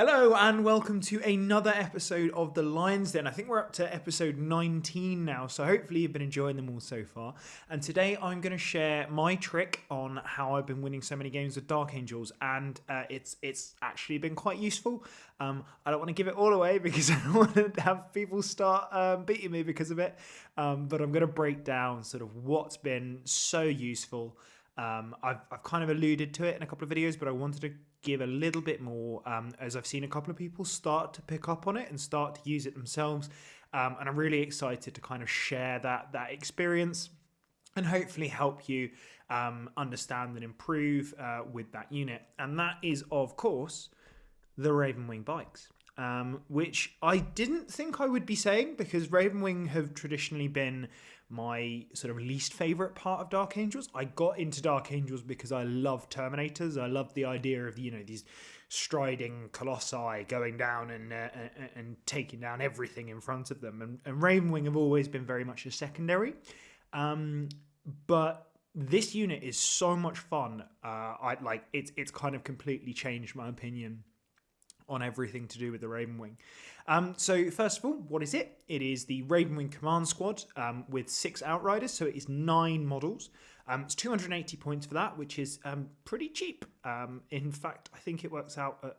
Hello and welcome to another episode of The Lion's Den. I think we're up to episode 19 now, so hopefully you've been enjoying them all so far. And today I'm going to share my trick on how I've been winning so many games with Dark Angels, and it's actually been quite useful. I don't want to give it all away because I don't want to have people start beating me because of it, but I'm going to break down sort of what's been so useful. I've kind of alluded to it in a couple of videos, but I wanted to give a little bit more as I've seen a couple of people start to pick up on it and start to use it themselves. And I'm really excited to kind of share that experience and hopefully help you understand and improve with that unit. And that is, of course, the Ravenwing bikes. Which I didn't think I would be saying because Ravenwing have traditionally been my sort of least favourite part of Dark Angels. I got into Dark Angels because I love Terminators. I love the idea of, these striding colossi going down and taking down everything in front of them. And Ravenwing have always been very much a secondary. But this unit is so much fun. It's kind of completely changed my opinion on everything to do with the Ravenwing. So first of all, what is it? It is the Ravenwing Command Squad with 6 Outriders, so it is 9 models. It's 280 points for that, which is pretty cheap. In fact, I think it works out at,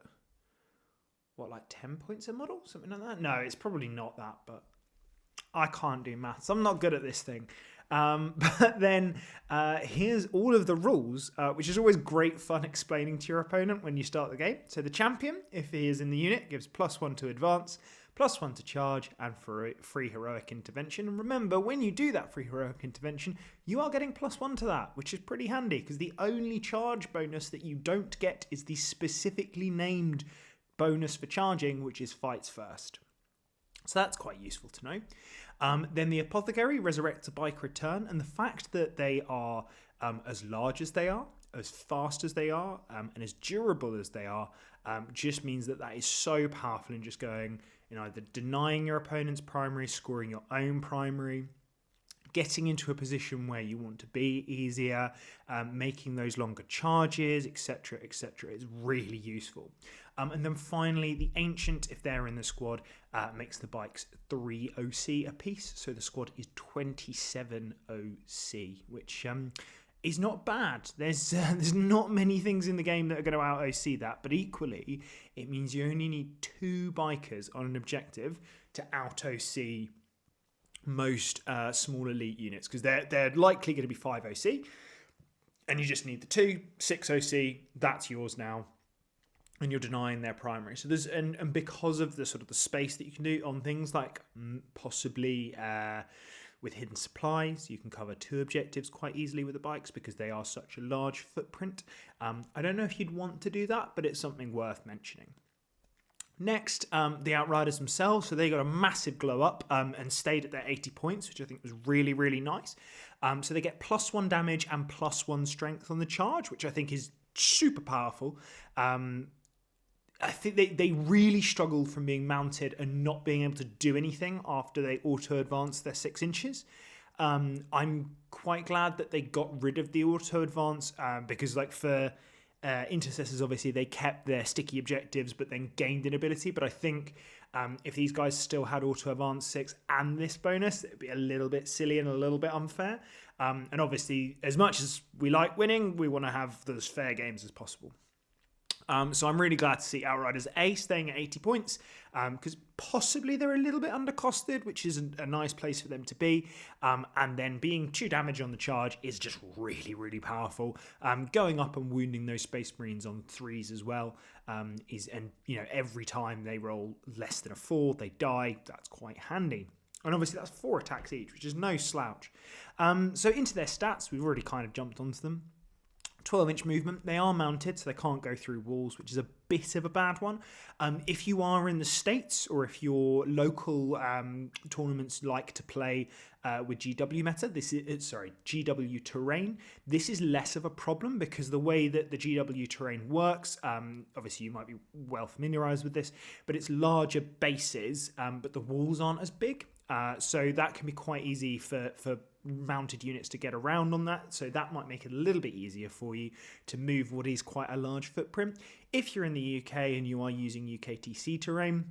10 points a model? Something like that? No, it's probably not that, but I can't do maths. I'm not good at this thing. But then here's all of the rules, which is always great fun explaining to your opponent when you start the game. So the champion, if he is in the unit, gives +1 to advance, +1 to charge, and for free heroic intervention. And remember, when you do that free heroic intervention, you are getting +1 to that, which is pretty handy because the only charge bonus that you don't get is the specifically named bonus for charging, which is fights first. So that's quite useful to know. Then the Apothecary resurrects a bike return, and the fact that they are as large as they are, as fast as they are, and as durable as they are, just means that is so powerful in just going, either denying your opponent's primary, scoring your own primary, getting into a position where you want to be easier, making those longer charges, etc., etc. is really useful. And then finally, the Ancient, if they're in the squad, makes the bikes 3 OC apiece. So the squad is 27 OC, which is not bad. There's not many things in the game that are going to out OC that, but equally, it means you only need 2 bikers on an objective to out OC most small elite units, because they're likely going to be 5 OC, and you just need the 2, 6 OC. That's yours now, and you're denying their primary. So there's and because of the sort of the space that you can do on things like possibly with hidden supplies, you can cover 2 objectives quite easily with the bikes because they are such a large footprint. I don't know if you'd want to do that, but it's something worth mentioning. Next, the Outriders themselves, so they got a massive glow up and stayed at their 80 points, which I think was really, really nice. So they get +1 damage and +1 strength on the charge, which I think is super powerful. I think they really struggled from being mounted and not being able to do anything after they auto-advanced their 6 inches. I'm quite glad that they got rid of the auto-advance because for intercessors, obviously they kept their sticky objectives but then gained an ability, but I think if these guys still had auto advance 6 and this bonus, it would be a little bit silly and a little bit unfair, and obviously as much as we like winning, we want to have those fair games as possible. So I'm really glad to see Outriders A staying at 80 points because possibly they're a little bit undercosted, which is a nice place for them to be. And then being 2 damage on the charge is just really, really powerful. Going up and wounding those Space Marines on 3s as well every time they roll less than a 4, they die. That's quite handy. And obviously that's 4 attacks each, which is no slouch. So into their stats, we've already kind of jumped onto them. 12-inch movement. They are mounted, so they can't go through walls, which is a bit of a bad one. If you are in the States or if your local tournaments like to play with GW meta, GW terrain, this is less of a problem because the way that the GW terrain works, obviously you might be well familiarized with this, but it's larger bases, but the walls aren't as big. So that can be quite easy for mounted units to get around on that. So that might make it a little bit easier for you to move what is quite a large footprint. If you're in the UK and you are using UKTC terrain,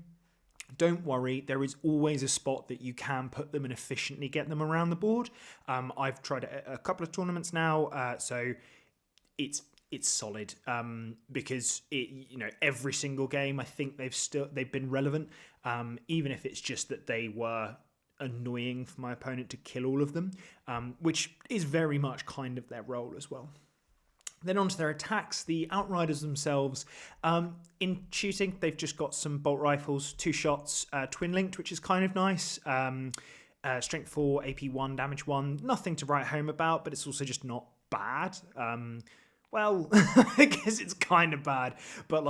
don't worry, there is always a spot that you can put them and efficiently get them around the board. I've tried it a couple of tournaments now, so it's solid, because every single game I think they've been relevant, even if it's just that they were annoying for my opponent to kill all of them, which is very much kind of their role as well. Then onto their attacks, the Outriders themselves. In shooting, they've just got some bolt rifles, 2 shots, twin linked, which is kind of nice. Strength 4, AP 1, damage 1. Nothing to write home about, but it's also just not bad. Well, I guess it's kind of bad, but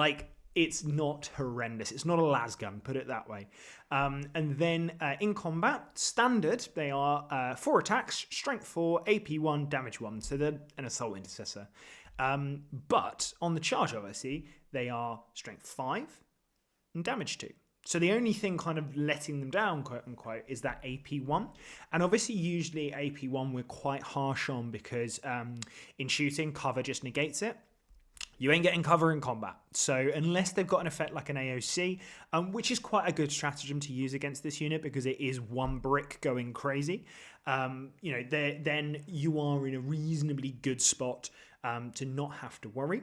it's not horrendous. It's not a lasgun, put it that way. And then in combat, standard, they are 4 attacks, strength 4, AP 1, damage 1. So they're an assault intercessor. But on the charge, obviously, they are strength 5 and damage 2. So the only thing kind of letting them down, quote unquote, is that AP 1. And obviously, usually AP 1 we're quite harsh on because in shooting, cover just negates it. You ain't getting cover in combat. So unless they've got an effect like an AOC, which is quite a good stratagem to use against this unit because it is one brick going crazy, then you are in a reasonably good spot to not have to worry.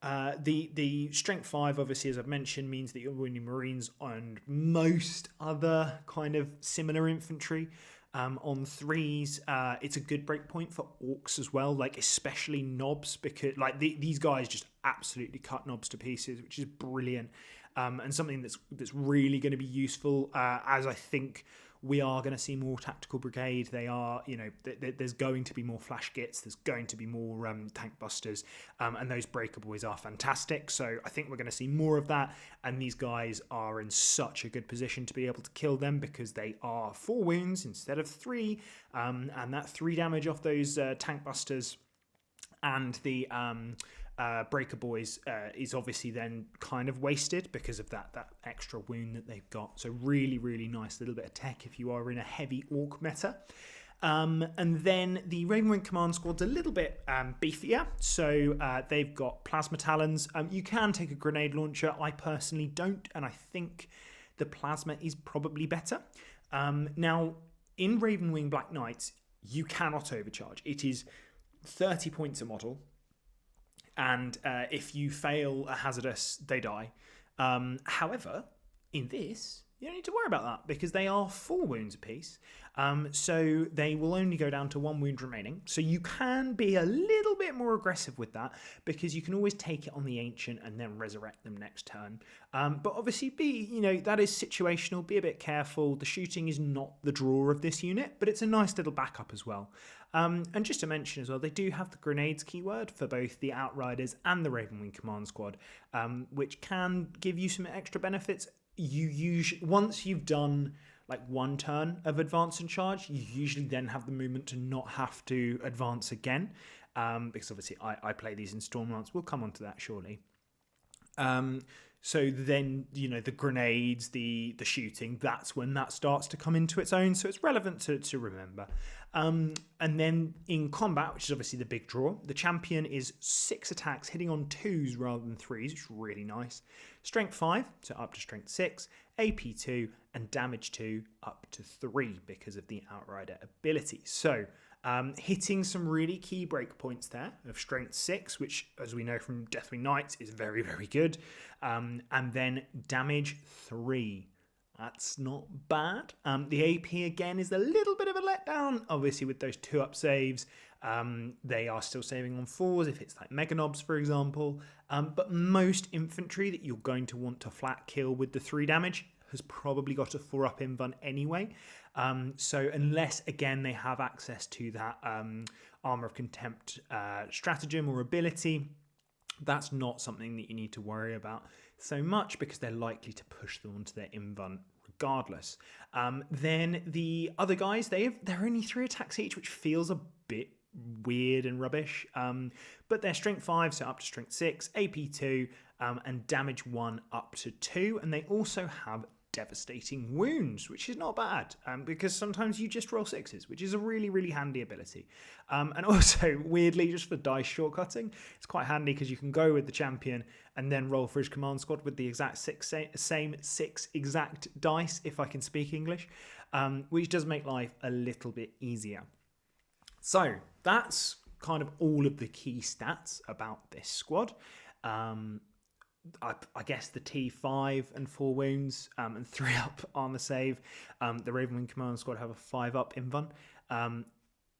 The strength 5, obviously, as I've mentioned, means that you're winning Marines and most other kind of similar infantry. On 3s, it's a good break point for orcs as well, especially knobs, because these guys just absolutely cut knobs to pieces, which is brilliant, and something that's really going to be useful as I think we are going to see more tactical brigade. They are, there's going to be more flash gits, there's going to be more tank busters, and those breaker boys are fantastic. So I think we're going to see more of that, and these guys are in such a good position to be able to kill them because they are 4 wounds instead of 3, and that 3 damage off those tank busters and the breaker boys is obviously then kind of wasted because of that extra wound that they've got. So really, really nice little bit of tech if you are in a heavy orc meta. And then the Ravenwing command squad's a little bit beefier. So they've got plasma talons. You can take a grenade launcher. I personally don't, and I think the plasma is probably better. Now, in Ravenwing Black Knights, you cannot overcharge. It is 30 points a model. And if you fail a hazardous, they die. However, in this, you don't need to worry about that because they are 4 wounds apiece. So they will only go down to 1 wound remaining. So you can be a little bit more aggressive with that because you can always take it on the Ancient and then resurrect them next turn. But obviously that is situational. Be a bit careful. The shooting is not the draw of this unit, but it's a nice little backup as well. And just to mention as well, they do have the grenades keyword for both the Outriders and the Ravenwing command squad, which can give you some extra benefits. You usually, once you've done 1 turn of advance and charge, you usually then have the movement to not have to advance again, because obviously I play these in Stormlance. We'll come on to that shortly. So then, the grenades, the shooting, that's when that starts to come into its own. So it's relevant to remember. And then in combat, which is obviously the big draw, the champion is 6 attacks hitting on 2s rather than 3s, which is really nice. Strength 5, so up to strength 6, AP 2, and damage 2 up to 3 because of the Outrider ability. So hitting some really key break points there of strength 6, which, as we know from Deathwing Knights, is very, very good. And then damage 3. That's not bad. The AP, again, is a little bit of a letdown. Obviously, with those 2-up saves, they are still saving on 4s if it's like Mega Knobs, for example. But most infantry that you're going to want to flat kill with the 3 damage has probably got a 4-up invuln anyway. So unless, again, they have access to that Armor of Contempt stratagem or ability, that's not something that you need to worry about so much because they're likely to push them onto their invuln regardless. Then the other guys, they're only 3 attacks each, which feels a bit weird and rubbish. But they're strength 5, so up to strength 6, AP 2, and damage 1 up to 2. And they also have devastating wounds, which is not bad, because sometimes you just roll 6s, which is a really, really handy ability. And also, weirdly, just for dice shortcutting, it's quite handy because you can go with the champion and then roll for his command squad with the exact same 6 exact dice, if I can speak English, which does make life a little bit easier. So that's kind of all of the key stats about this squad. I guess the T5 and 4 wounds and 3 up armor save. The Ravenwing command squad have a 5 up invuln.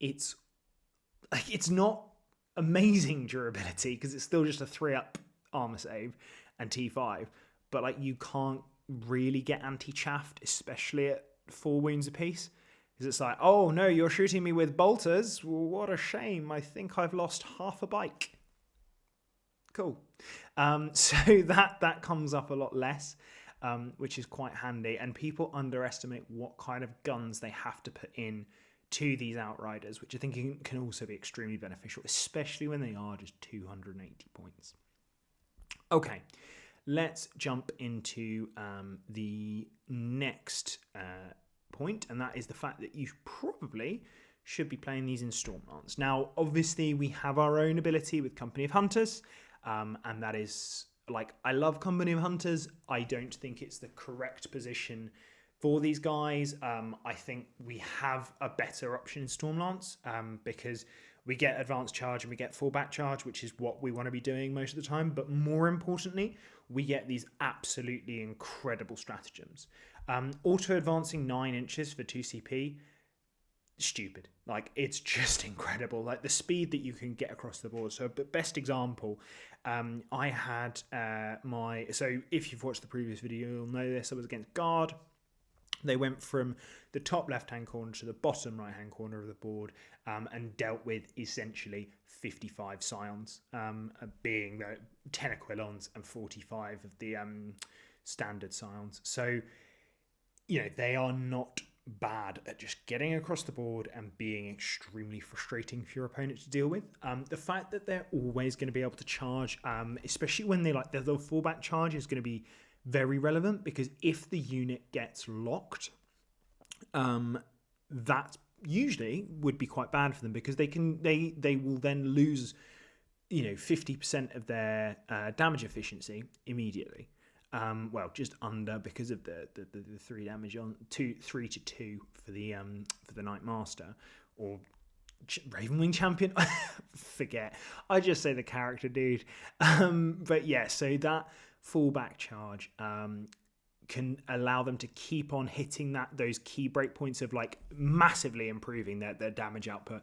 It's not amazing durability because it's still just a 3 up armor save and T5, but like you can't really get anti-chaffed, especially at 4 wounds apiece. Because it's like, oh no, you're shooting me with bolters. Well, what a shame. I think I've lost half a bike. Cool. So that comes up a lot less, which is quite handy. And people underestimate what kind of guns they have to put in to these Outriders, which I think can also be extremely beneficial, especially when they are just 280 points. Okay, let's jump into the next point, and that is the fact that you probably should be playing these in Stormlance. Now, obviously, we have our own ability with Company of Hunters, and that is, like, I love Company of Hunters. I don't think it's the correct position for these guys. I think we have a better option in Stormlance because we get advanced charge and we get fallback charge, which is what we want to be doing most of the time. But more importantly, we get these absolutely incredible stratagems. Auto advancing 9 inches for 2 CP, stupid. Like, it's just incredible. Like, the speed that you can get across the board. So, but best example, I had so if you've watched the previous video, you'll know this. I was against Guard. They went from the top left-hand corner to the bottom right-hand corner of the board and dealt with essentially 55 scions, being 10 Aquilons and 45 of the standard scions. So, you know, they are not bad at just getting across the board and being extremely frustrating for your opponent to deal with. The fact that they're always going to be able to charge, especially when they like the fallback charge, is going to be very relevant, because if the unit gets locked, that usually would be quite bad for them, because they will then lose 50% of their damage efficiency immediately. Well, just under, because of the 3 damage on 3 to 2 for the Knight Master or Ravenwing champion. Forget. I just say the character, dude. But yeah, so that fallback charge can allow them to keep on hitting those key breakpoints of like massively improving their damage output,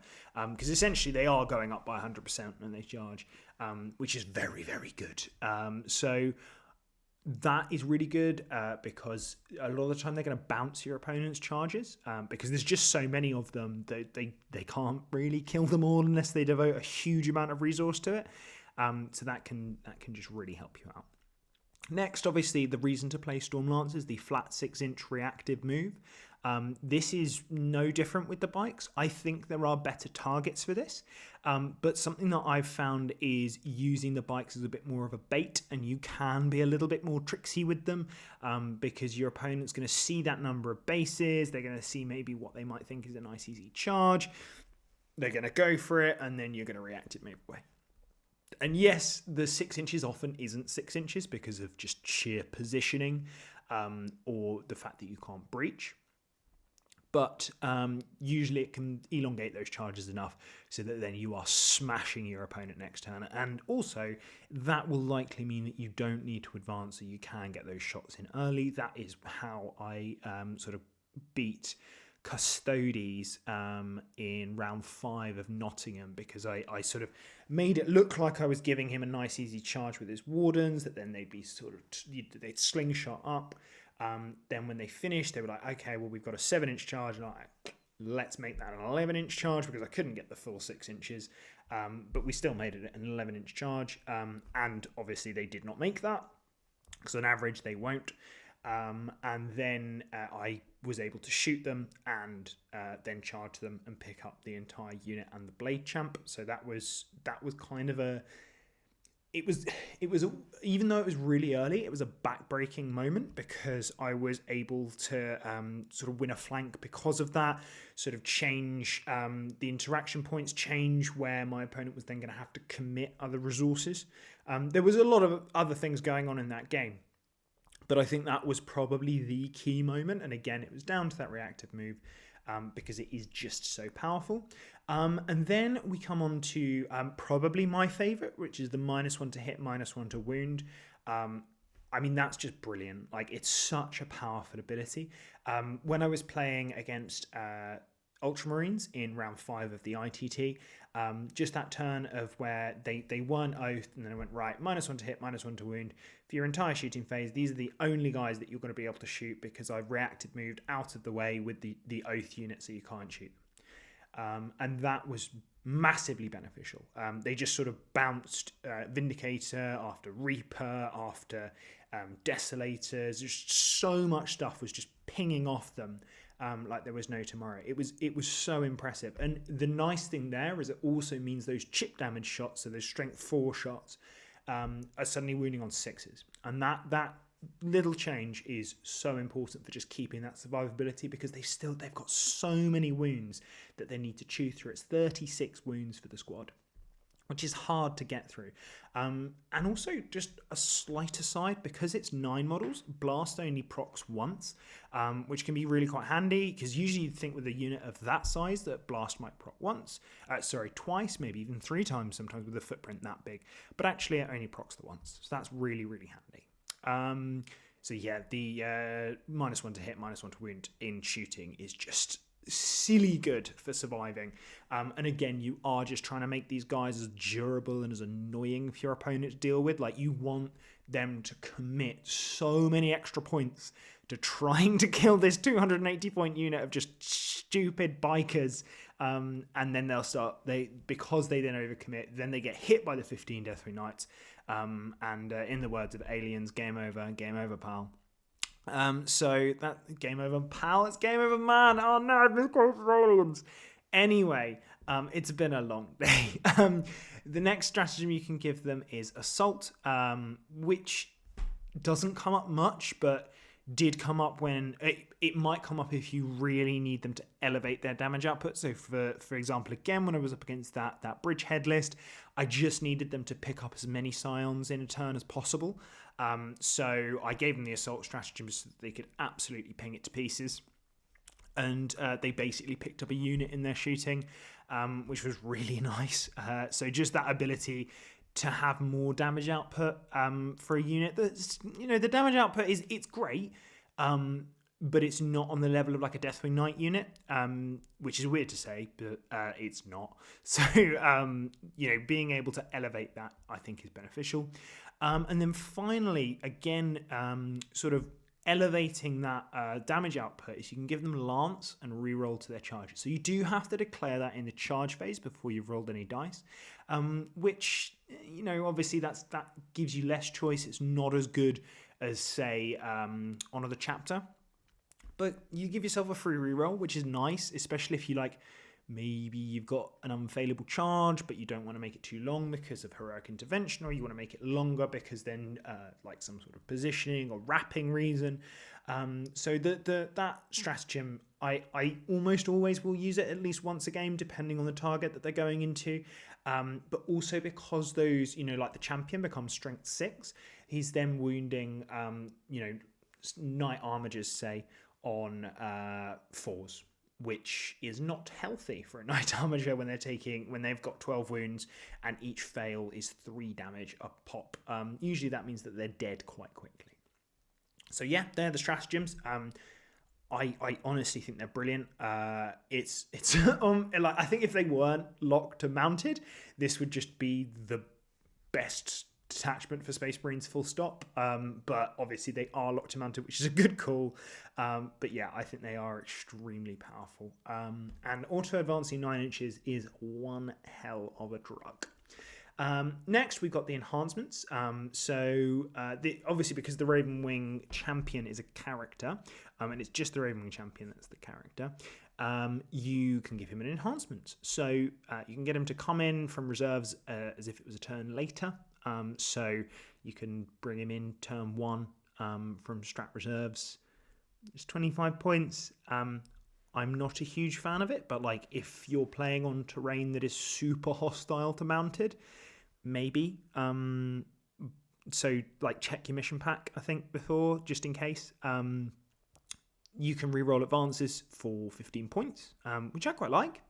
because essentially they are going up by 100% when they charge, which is very, very good. So that is really good, because a lot of the time they're going to bounce your opponent's charges, because there's just so many of them that they can't really kill them all unless they devote a huge amount of resource to it. So that can just really help you out. Next, obviously, the reason to play Stormlance is the flat 6-inch reactive move. This is no different with the bikes. I think there are better targets for this, but something that I've found is using the bikes as a bit more of a bait, and you can be a little bit more tricksy with them, because your opponent's going to see that number of bases. They're going to see maybe what they might think is a nice easy charge. They're going to go for it, and then you're going to react it maybe way. And yes, the 6 inches often isn't 6 inches because of just sheer positioning, or the fact that you can't breach. But usually it can elongate those charges enough so that then you are smashing your opponent next turn. And also, that will likely mean that you don't need to advance, so you can get those shots in early. That is how I sort of beat Custodes in round 5 of Nottingham, because I sort of made it look like I was giving him a nice easy charge with his wardens, that then they'd be sort of, they'd slingshot up. Then when they finished, they were like, okay, well, we've got a 7-inch charge, and let's make that an 11-inch charge, because I couldn't get the full 6 inches, but we still made it an 11-inch charge, and obviously they did not make that, because on average they won't. And then I was able to shoot them and then charge them and pick up the entire unit and the blade champ. So that was kind of it was even though it was really early, it was a backbreaking moment because I was able to sort of win a flank because of that, sort of change the interaction points, change where my opponent was then going to have to commit other resources. There was a lot of other things going on in that game, but I think that was probably the key moment. And again, it was down to that reactive move because it is just so powerful. And then we come on to probably my favorite, which is the -1 to hit, -1 to wound. I mean, that's just brilliant. Like, it's such a powerful ability. When I was playing against Ultramarines in round 5 of the ITT, just that turn of where they weren't oathed and then it went, right, -1 to hit, -1 to wound. For your entire shooting phase, these are the only guys that you're going to be able to shoot because I've reacted moved out of the way with the oath unit so you can't shoot. And that was massively beneficial. They just sort of bounced Vindicator after Reaper, after Desolators. Just so much stuff was just pinging off them like there was no tomorrow. It was so impressive. And the nice thing there is it also means those chip damage shots, so those strength 4 shots, are suddenly wounding on 6s. And that little change is so important for just keeping that survivability because they've got so many wounds that they need to chew through. It's 36 wounds for the squad, which is hard to get through. And also just a slight aside, because it's 9 models, Blast only procs once, which can be really quite handy because usually you'd think with a unit of that size that Blast might proc twice, maybe even 3 times sometimes with a footprint that big, but actually it only procs the once. So that's really, really handy. So yeah, the -1 to hit, -1 to wound in shooting is just silly good for surviving. And again, you are just trying to make these guys as durable and as annoying for your opponent to deal with. Like, you want them to commit so many extra points to trying to kill this 280 point unit of just stupid bikers. And then they'll because they then overcommit, then they get hit by the 15 Deathwing Knights. And in the words of Aliens, game over, pal. So that game over, pal. It's game over, man. Oh no, I've misquoted Aliens. Anyway, it's been a long day. The next stratagem you can give them is Assault, which doesn't come up much, but did come up when it might come up if you really need them to elevate their damage output. So for example, again, when I was up against that bridgehead list, I just needed them to pick up as many scions in a turn as possible. So I gave them the assault stratagem so that they could absolutely ping it to pieces. And they basically picked up a unit in their shooting, which was really nice. So just that ability to have more damage output for a unit that's, the damage output it's great, but it's not on the level of like a Deathwing Knight unit, which is weird to say, but it's not. So, being able to elevate that, I think, is beneficial. And then finally, again, sort of elevating that damage output is you can give them Lance and reroll to their charges. So you do have to declare that in the charge phase before you've rolled any dice, which, obviously that gives you less choice. It's not as good as, say, Honor the Chapter. But you give yourself a free reroll, which is nice, especially if you maybe you've got an unfailable charge, but you don't want to make it too long because of heroic intervention, or you want to make it longer because then some sort of positioning or wrapping reason. So that stratagem, I almost always will use it at least once a game, depending on the target that they're going into. But also because those, like the champion becomes strength 6, he's then wounding, knight armigers, say, on 4s, which is not healthy for a knight armiger when they've got 12 wounds and each fail is 3 damage a pop. Usually that means that they're dead quite quickly. So yeah, they're the stratagems. I honestly think they're brilliant. It's I think if they weren't locked to mounted, this would just be the best detachment for Space Marines, full stop. But obviously they are locked to mounted, which is a good call. But yeah, I think they are extremely powerful. And auto advancing 9 inches is one hell of a drug. Next, we've got the enhancements. Obviously, because the Ravenwing champion is a character, and it's just the Ravenwing champion that's the character, you can give him an enhancement. So you can get him to come in from reserves as if it was a turn later. So you can bring him in turn 1 from strat reserves. It's 25 points. I'm not a huge fan of it, but like if you're playing on terrain that is super hostile to mounted, maybe. So like check your mission pack, I think, before, just in case. You can reroll advances for 15 points, which I quite like.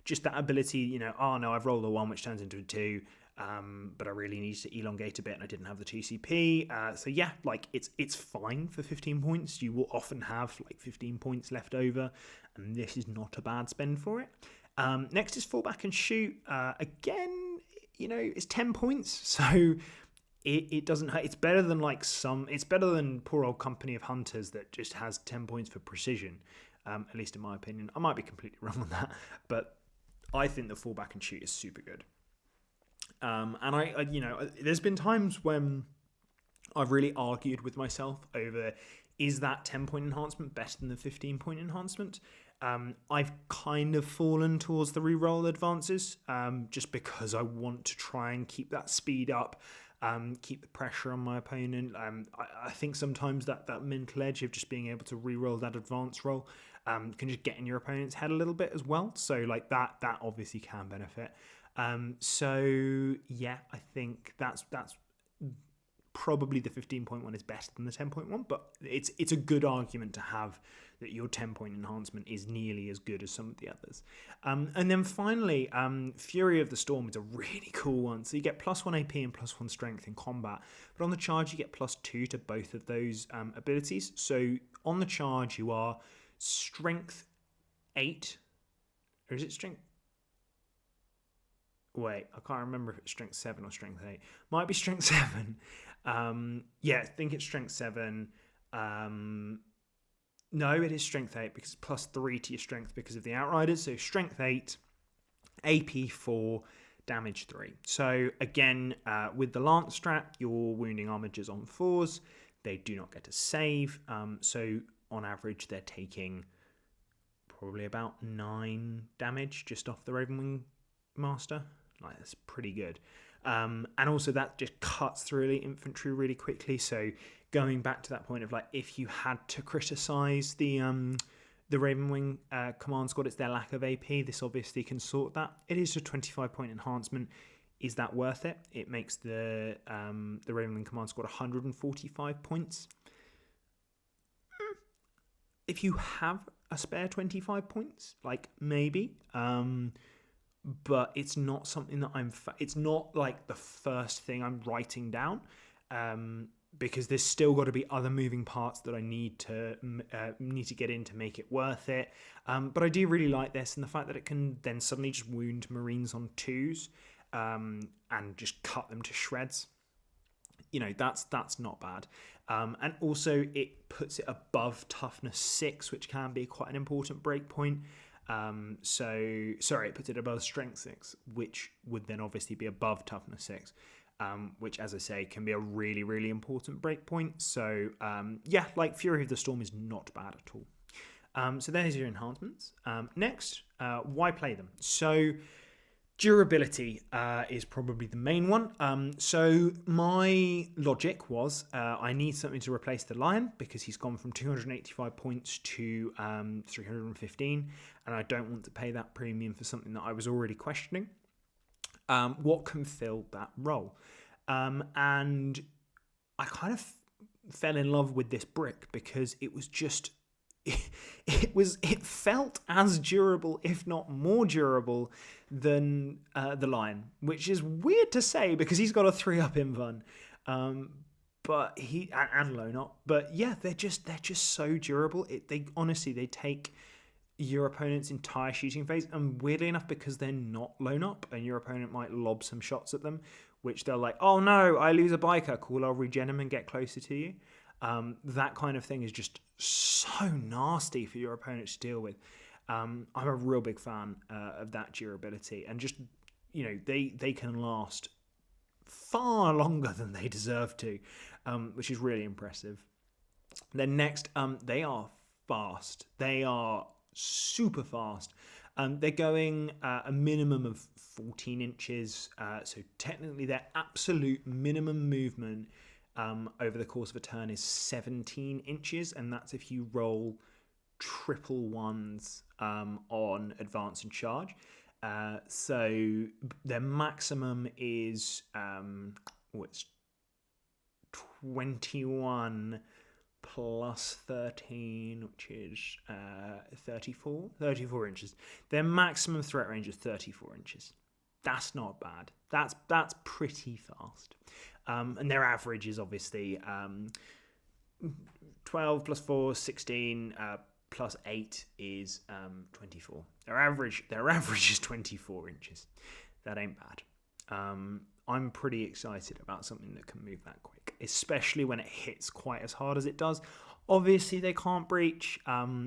Just that ability, I've rolled a 1 which turns into a 2, but I really need to elongate a bit and I didn't have the TCP. So yeah, like it's fine for 15 points. You will often have like 15 points left over, and this is not a bad spend for it. Next is fall back and shoot. Again, it's 10 points, so it doesn't hurt. It's better than it's better than poor old Company of Hunters that just has 10 points for precision, at least in my opinion. I might be completely wrong on that, but I think the fall back and shoot is super good. And I there's been times when I've really argued with myself over, is that 10-point enhancement better than the 15-point enhancement? I've kind of fallen towards the reroll advances, just because I want to try and keep that speed up, keep the pressure on my opponent. I think sometimes that mental edge of just being able to reroll that advance roll can just get in your opponent's head a little bit as well. So like that obviously can benefit. So yeah, I think that's probably the 15-point one is better than the 10-point one, but it's a good argument to have that your 10-point enhancement is nearly as good as some of the others. And then finally, Fury of the Storm is a really cool one. So you get +1 AP and +1 strength in combat, but on the charge you get +2 to both of those abilities. So on the charge you are strength 8, or is it strength? Wait, I can't remember if it's strength 7 or strength 8. Might be strength 7. Yeah, I think it's strength 7. No, it is strength 8 because it's +3 to your strength because of the Outriders. So strength 8, AP 4, damage 3. So again, with the Lance strat, your wounding armigers on 4s. They do not get a save. So on average, they're taking probably about 9 damage just off the Ravenwing Master. Like, that's pretty good. And also that just cuts through elite infantry really quickly. So going back to that point of like, if you had to criticize the Ravenwing command squad, it's their lack of AP. This obviously can sort that. It is a 25-point enhancement. Is that worth it? It makes the Ravenwing command squad 145 points. If you have a spare 25 points, like maybe. But it's not something that it's not like the first thing I'm writing down, because there's still got to be other moving parts that I need to get in to make it worth it. But I do really like this, and the fact that it can then suddenly just wound Marines on 2s, and just cut them to shreds. That's not bad. And also it puts it above toughness 6, which can be quite an important breakpoint. It puts it above strength 6, which would then obviously be above toughness 6, which, as I say, can be a really, really important breakpoint. So, like Fury of the Storm is not bad at all. So there's your enhancements. Next, why play them? So durability is probably the main one. So my logic was I need something to replace the Lion because he's gone from 285 points to 315, and I don't want to pay that premium for something that I was already questioning. What can fill that role? And I kind of fell in love with this brick because it was just it felt as durable, if not more durable, than the Lion, which is weird to say because he's got a 3-up invuln, but he and low up. But yeah, they're just so durable. They take your opponent's entire shooting phase, and weirdly enough, because they're not low up, and your opponent might lob some shots at them, which they're like, oh no, I lose a biker. Cool, I'll regen him and get closer to you. That kind of thing is just so nasty for your opponent to deal with. I'm a real big fan of that durability, and just they can last far longer than they deserve to, which is really impressive. Then next, they are fast. They are super fast. They're going a minimum of 14 inches, so technically their absolute minimum movement over the course of a turn is 17 inches, and that's if you roll triple ones on advance and charge. So their maximum is it's 21 plus 13, which is 34 inches. Their maximum threat range is 34 inches. That's not bad. That's pretty fast. And their average is obviously 12 plus 4, 16, plus 8 is 24. Their average is 24 inches. That ain't bad. I'm pretty excited about something that can move that quick, especially when it hits quite as hard as it does. Obviously, they can't breach,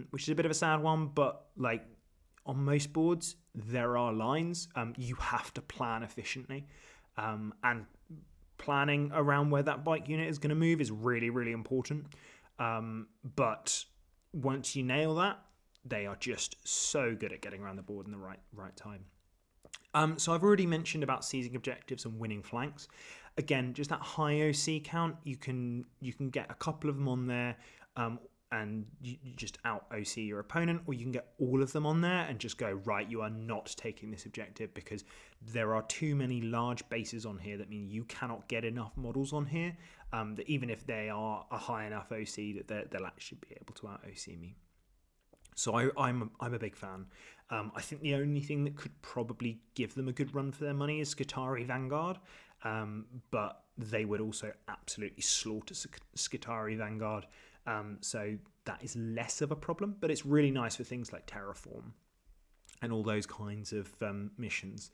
which is a bit of a sad one, but like on most boards, there are lines. You have to plan efficiently, and planning around where that bike unit is going to move is really, really important. But once you nail that, they are just so good at getting around the board in the right time. So I've already mentioned about seizing objectives and winning flanks. Again, just that high OC count, you can get a couple of them on there, and you just out OC your opponent, or you can get all of them on there and just go, right, you are not taking this objective, because there are too many large bases on here that mean you cannot get enough models on here, that even if they are a high enough OC, that they'll actually be able to out OC me. So I'm a big fan. I think the only thing that could probably give them a good run for their money is Skitarii Vanguard, but they would also absolutely slaughter Skitarii Vanguard, so that is less of a problem, but it's really nice for things like Terraform and all those kinds of missions.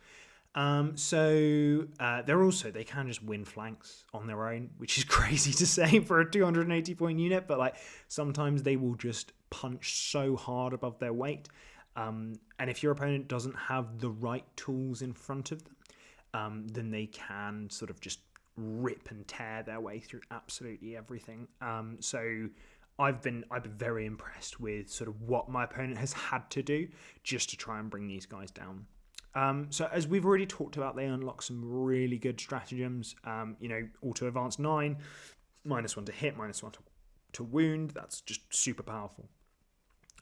So they can just win flanks on their own, which is crazy to say for a 280 point unit, but like sometimes they will just punch so hard above their weight. And if your opponent doesn't have the right tools in front of them, then they can sort of just rip and tear their way through absolutely everything. So I've been very impressed with sort of what my opponent has had to do just to try and bring these guys down. So as we've already talked about, they unlock some really good stratagems. Auto advance 9, -1 to hit, -1 to wound. That's just super powerful.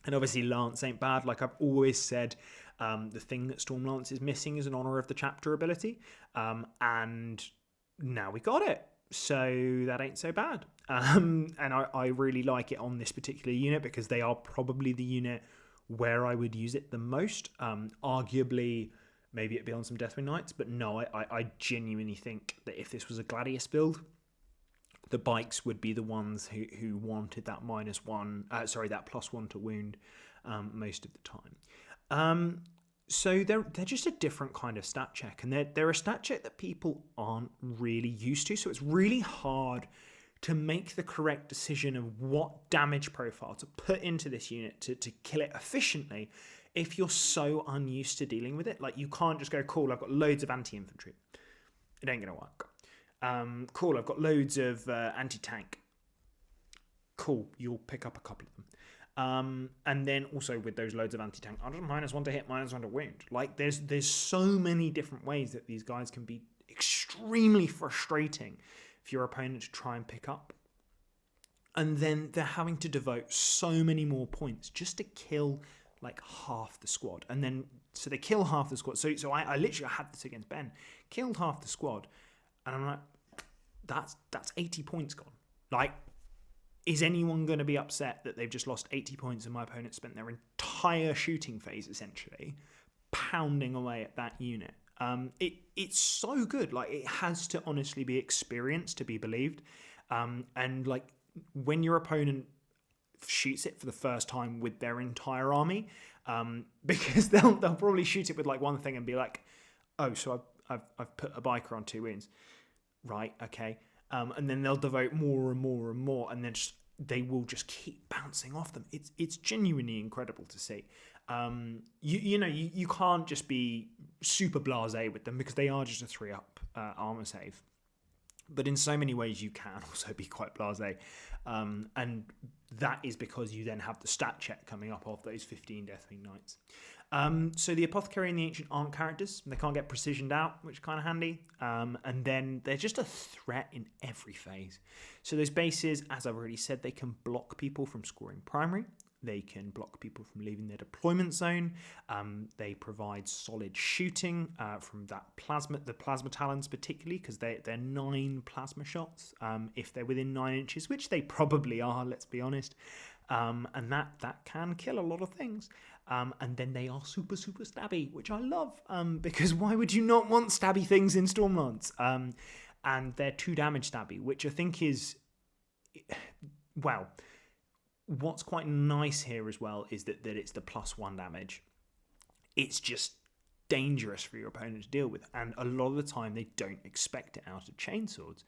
And obviously Lance ain't bad. Like I've always said, the thing that Storm Lance is missing is an Honor of the Chapter ability. And now we got it. So that ain't so bad. And I really like it on this particular unit because they are probably the unit where I would use it the most. Arguably, maybe it'd be on some Deathwing Knights, but no, I genuinely think that if this was a Gladius build, the bikes would be the ones who wanted that that +1 to wound most of the time. So they're just a different kind of stat check, and they're a stat check that people aren't really used to. So it's really hard to make the correct decision of what damage profile to put into this unit to kill it efficiently if you're so unused to dealing with it. Like you can't just go, cool, I've got loads of anti-infantry. It ain't going to work. Cool, I've got loads of anti-tank. Cool, you'll pick up a couple of them. And then also with those loads of anti-tank, I don't -1 to hit, -1 to wound. Like there's so many different ways that these guys can be extremely frustrating for your opponent to try and pick up. And then they're having to devote so many more points just to kill like half the squad. And then so they kill half the squad. So I literally had this against Ben. Killed half the squad. And I'm like, that's 80 points gone. Like, is anyone going to be upset that they've just lost 80 points and my opponent spent their entire shooting phase essentially pounding away at that unit? It's so good. Like, it has to honestly be experienced to be believed. And like when your opponent shoots it for the first time with their entire army, because they'll probably shoot it with like one thing and be like, oh, so I've put a biker on 2 wounds. Right, okay. And then they'll devote more and more and more, and then they will just keep bouncing off them. It's genuinely incredible to see. You can't just be super blasé with them because they are just a 3-up armor save. But in so many ways, you can also be quite blasé. And that is because you then have the stat check coming up of those 15 Deathwing Knights. So the Apothecary and the Ancient aren't characters. They can't get precisioned out, which is kind of handy. And then they're just a threat in every phase. So those bases, as I've already said, they can block people from scoring primary. They can block people from leaving their deployment zone. They provide solid shooting from that the plasma talons particularly, because they're 9 plasma shots if they're within 9 inches, which they probably are, let's be honest. And that can kill a lot of things. And then they are super, super stabby, which I love, because why would you not want stabby things in Stormlance? And they're 2 damage stabby, which I think is, well, what's quite nice here as well is that it's the +1 damage. It's just dangerous for your opponent to deal with, and a lot of the time they don't expect it out of chainswords.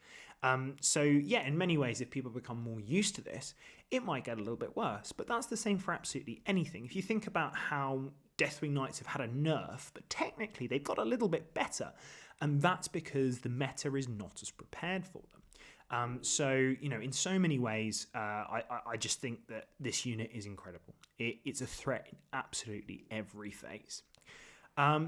So yeah, in many ways, if people become more used to this, it might get a little bit worse, but that's the same for absolutely anything. If you think about how Deathwing Knights have had a nerf, but technically they've got a little bit better, and that's because the meta is not as prepared for them. So, you know, in so many ways, I just think that this unit is incredible. It's a threat in absolutely every phase.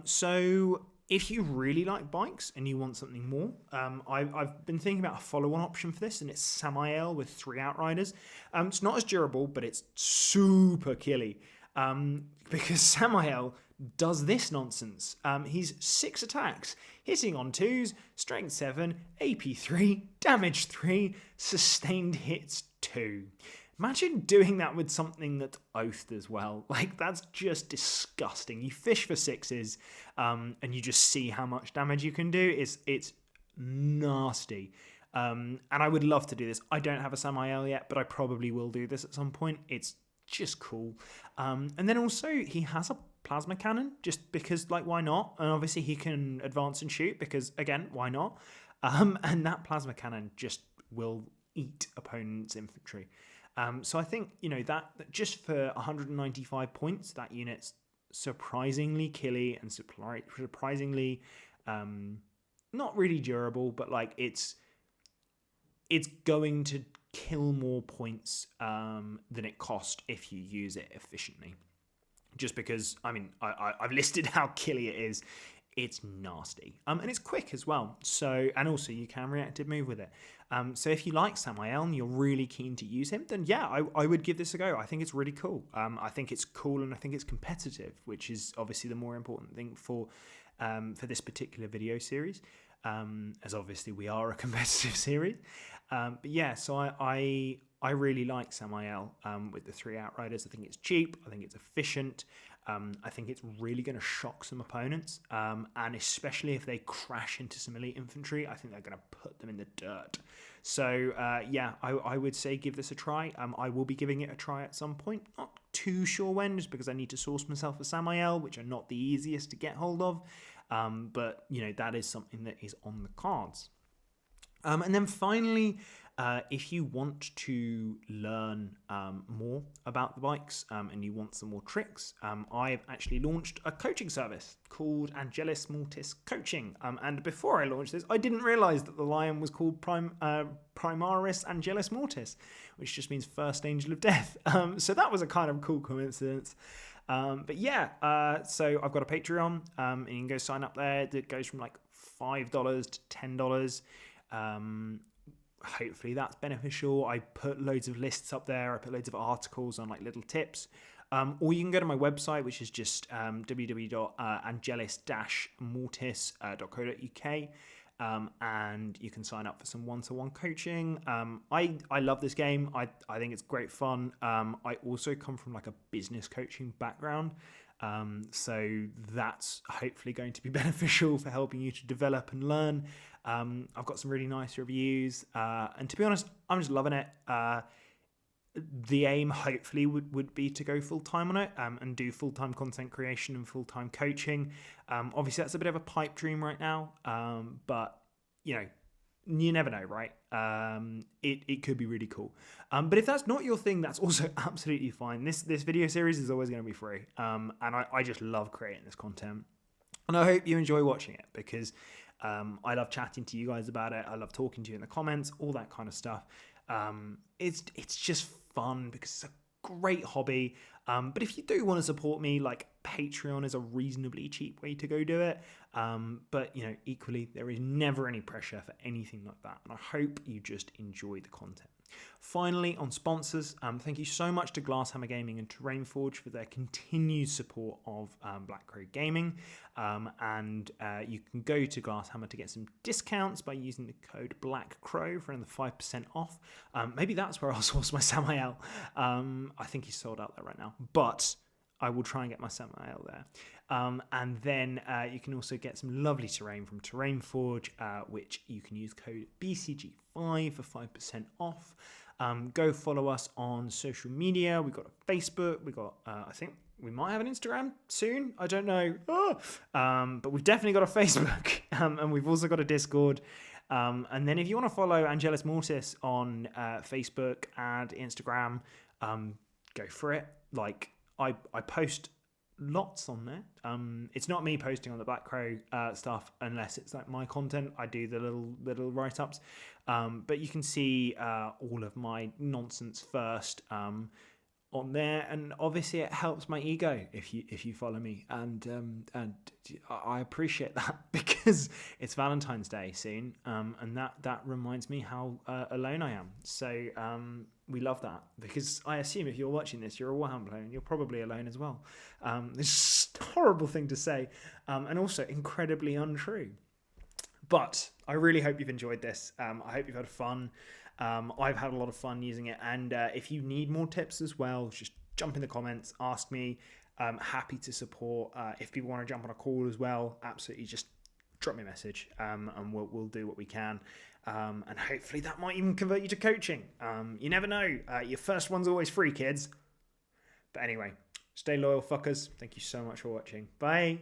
So if you really like bikes and you want something more, I've been thinking about a follow-on option for this, and it's Sammael with 3 Outriders. It's not as durable, but it's super killy. Because Sammael does this nonsense. He's 6 attacks, hitting on 2s, strength 7, AP 3, damage 3, sustained hits 2. Imagine doing that with something that's oathed as well. Like, that's just disgusting. You fish for 6s, and you just see how much damage you can do. It's nasty. And I would love to do this. I don't have a Sammael yet, but I probably will do this at some point. It's just cool. And then also he has a plasma cannon, just because, like, why not? And obviously he can advance and shoot because, again, why not? And that plasma cannon just will eat opponents' infantry. So I think, you know, that just for 195 points, that unit's surprisingly killy and surprisingly not really durable, but like it's going to kill more points than it cost if you use it efficiently. Just because, I mean, I've listed how killy it is. It's nasty. And it's quick as well. So, and also you can reactive move with it. So if you like Sammael and you're really keen to use him, then yeah, I would give this a go. I think it's really cool. I think it's cool, and I think it's competitive, which is obviously the more important thing for this particular video series. As obviously we are a competitive series. But yeah, so I really like Sammael with the 3 Outriders. I think it's cheap. I think it's efficient. I think it's really going to shock some opponents. And especially if they crash into some elite infantry, I think they're going to put them in the dirt. So yeah, I would say give this a try. I will be giving it a try at some point. Not too sure when, just because I need to source myself a Sammael, which are not the easiest to get hold of. But, you know, that is something that is on the cards. And then finally, if you want to learn more about the bikes and you want some more tricks, I've actually launched a coaching service called Angelus Mortis Coaching. And before I launched this, I didn't realise that the lion was called Primaris Angelus Mortis, which just means first angel of death. So that was a kind of cool coincidence. But yeah, so I've got a Patreon, and you can go sign up there. It goes from like $5 to $10. Hopefully that's beneficial. I put loads of lists up there. I put loads of articles on like little tips. Or you can go to my website, which is just www.angelus-mortis.co.uk. And you can sign up for some one-to-one coaching. I love this game. I think it's great fun. I also come from like a business coaching background. So that's hopefully going to be beneficial for helping you to develop and learn. I've got some really nice reviews. And to be honest, I'm just loving it. The aim hopefully would be to go full-time on it and do full-time content creation and full-time coaching. Obviously that's a bit of a pipe dream right now, but you know, you never know, right? It could be really cool. But if that's not your thing, that's also absolutely fine. This video series is always going to be free, and I just love creating this content. And I hope you enjoy watching it, because I love chatting to you guys about it. I love talking to you in the comments, all that kind of stuff. It's just fun because it's a great hobby. But if you do want to support me, like, Patreon is a reasonably cheap way to go do it. But equally, there is never any pressure for anything like that. And I hope you just enjoy the content. Finally, on sponsors, thank you so much to Glasshammer Gaming and Terrain Forge for their continued support of Black Crow Gaming. And you can go to Glasshammer to get some discounts by using the code BLACKCROW for another 5% off. Maybe that's where I'll source my Sammael. I think he's sold out there right now, but I will try and get my Sammael there. And then you can also get some lovely terrain from Terrain Forge, which you can use code BCG5 for 5% off. Go follow us on social media. We've got a Facebook. We've got, I think we might have an Instagram soon. I don't know. But we've definitely got a Facebook. And we've also got a Discord. And then if you want to follow Angelus Mortis on Facebook and Instagram, go for it. Like, I post lots on there. It's not me posting on the Black Crow stuff unless it's like my content. I do the little write-ups, but you can see all of my nonsense first on there, and obviously it helps my ego if you follow me, and I appreciate that because it's Valentine's Day soon, and that reminds me how alone I am. So we love that, because I assume if you're watching this, you're a Warhammer player and you're probably alone as well. It's a horrible thing to say, and also incredibly untrue. But I really hope you've enjoyed this. I hope you've had fun. I've had a lot of fun using it, and if you need more tips as well, just jump in the comments, ask me. I'm happy to support. If people want to jump on a call as well, absolutely just drop me a message, and we'll do what we can. And hopefully that might even convert you to coaching. You never know. Your first one's always free, kids. But anyway, stay loyal, fuckers. Thank you so much for watching. Bye.